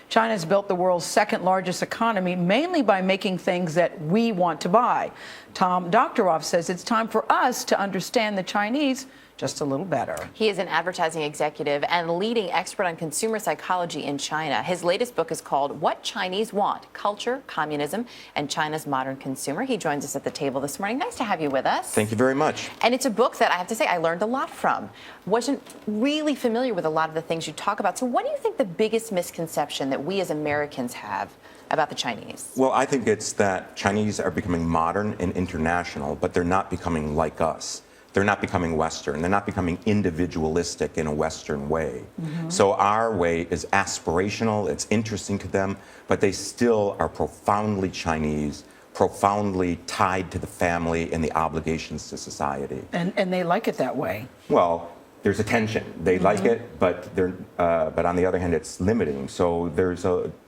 China's built the world's second largest economy, mainly by making things that we want to buy. Tom Doctoroff says it's time for us to understand the Chinese just a little better. He is an advertising executive and leading expert on consumer psychology in China. His latest book is called What Chinese Want: Culture, Communism, and China's Modern Consumer. He joins us at the table this morning. Nice to have you with us. Thank you very much. And it's a book that I have to say I learned a lot from. Wasn't really familiar with a lot of the things you talk about. So what do you think the biggest misconception that we as Americans have about the Chinese? Well, I think it's that Chinese are becoming modern and international, but they're not becoming like us. They're not becoming Western. They're not becoming individualistic in a Western way. So our way is aspirational, it's interesting to them, but they still are profoundly Chinese, profoundly tied to the family and the obligations to society. And they like it that way. Well, there's a tension. They like it, but but on the other hand, it's limiting. So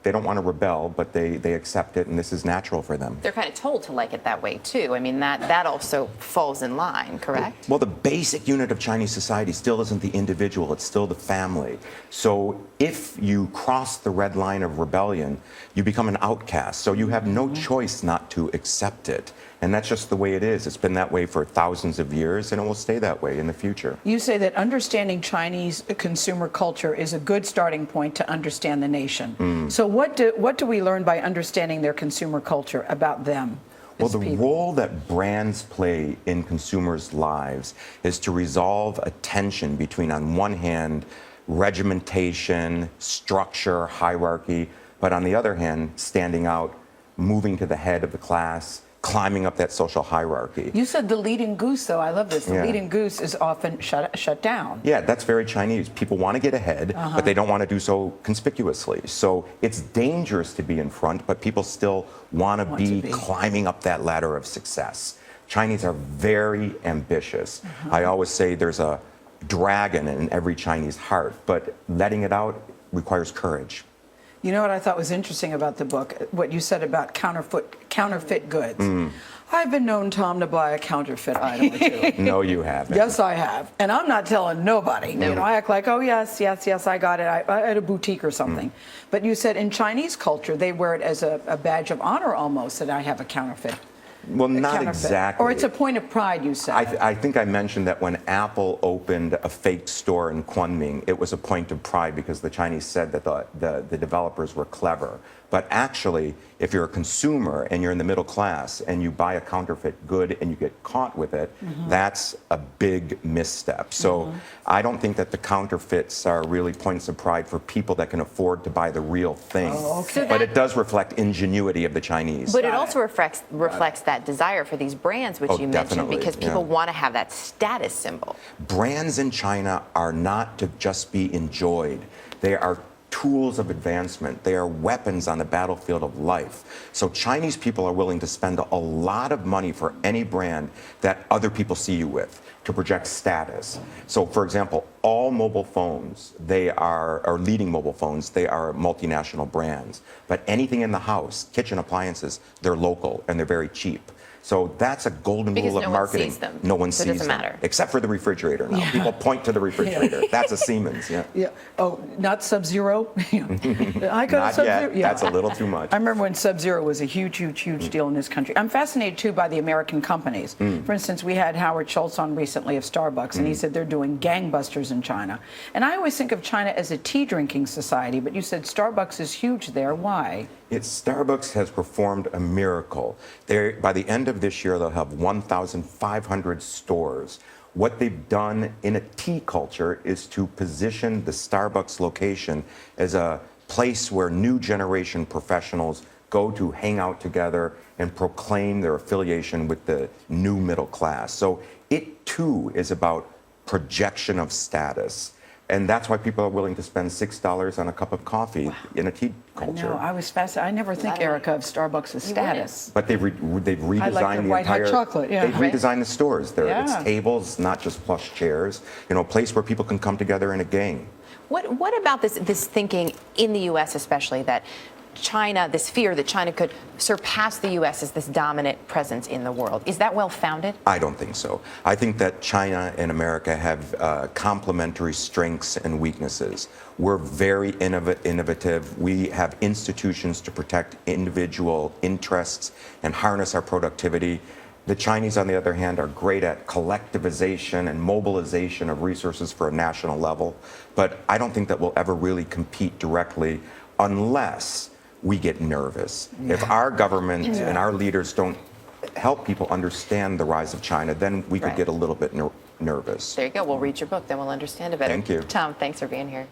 they don't want to rebel, but they accept it, and this is natural for them. They're kind of told to like it that way too. I mean, that also falls in line, correct? Well, the basic unit of Chinese society still isn't the individual, it's still the family. So if you cross the red line of rebellion, you become an outcast. So you have no choice not to accept it. And that's just the way it is. It's been that way for thousands of years, and it will stay that way in the future. You say that understanding Chinese consumer culture is a good starting point to understand the nation. So what do we learn by understanding their consumer culture about them? Well, the role that brands play in consumers' lives is to resolve a tension between, on one hand, regimentation, structure, hierarchy, but on the other hand, standing out, moving to the head of the class, climbing up that social hierarchy. You said the leading goose, though. I love this. The leading goose is often shut down. Yeah, that's very Chinese. People want to get ahead, but they don't want to do so conspicuously. So it's dangerous to be in front, but people still want to be climbing up that ladder of success. Chinese are very ambitious. I always say there's a dragon in every Chinese heart, but letting it out requires courage. You know what I thought was interesting about the book? What you said about counterfeit goods. I've been known, Tom, to buy a counterfeit item or two. No, you haven't. Yes, I have. And I'm not telling nobody. You know, I act like, oh, yes, I got it. I at a boutique or something. But you said in Chinese culture, they wear it as a badge of honor almost that I have a counterfeit. Well, not exactly. Or it's a point of pride, you said. I think I mentioned that when Apple opened a fake store in Kunming, it was a point of pride because the Chinese said that the developers were clever. But actually, if you're a consumer and you're in the middle class and you buy a counterfeit good and you get caught with it, that's a big misstep. So I don't think that the counterfeits are really points of pride for people that can afford to buy the real thing. Okay. But it does reflect ingenuity of the Chinese. But it also reflects that desire for these brands, which you mentioned, because people want to have that status symbol. Brands in China are not to just be enjoyed. They are tools of advancement. They are weapons on the battlefield of life. So Chinese people are willing to spend a lot of money for any brand that other people see you with to project status. So for example, all mobile phones, or leading mobile phones, they are multinational brands. But anything in the house, kitchen appliances, they're local and they're very cheap. So that's a golden rule of marketing. No one sees them. No one sees them. Matter. Except for the refrigerator now. People point to the refrigerator. That's a Siemens, Oh, not Sub-Zero? I got not Sub-Zero. Yet. That's a little too much. I remember when Sub-Zero was a huge deal in this country. I'm fascinated, too, by the American companies. For instance, we had Howard Schultz on recently of Starbucks, and he said they're doing gangbusters in China. And I always think of China as a tea-drinking society, but you said Starbucks is huge there. Why? Starbucks has performed a miracle. By the end of this year, they'll have 1,500 stores. What they've done in a tea culture is to position the Starbucks location as a place where new generation professionals go to hang out together and proclaim their affiliation with the new middle class. So it, too, is about projection of status. And that's why people are willing to spend $6 on a cup of coffee in a tea culture. I know, I was fascinated. I never think, Erica, of Starbucks' status. But they've redesigned I like the white hot chocolate, They've redesigned the stores. It's tables, not just plush chairs. You know, a place where people can come together in a gang. What about this thinking in the U.S. especially that China, this fear that China could surpass the U.S. as this dominant presence in the world. Is that well founded? I don't think so. I think that China and America have complementary strengths and weaknesses. We're very innovative. We have institutions to protect individual interests and harness our productivity. The Chinese, on the other hand, are great at collectivization and mobilization of resources for a national level. But I don't think that we'll ever really compete directly unless we get nervous. If our government and our leaders don't help people understand the rise of China, then we could get a little bit nervous. There you go. We'll read your book, then we'll understand it better. Thank you. Tom, thanks for being here.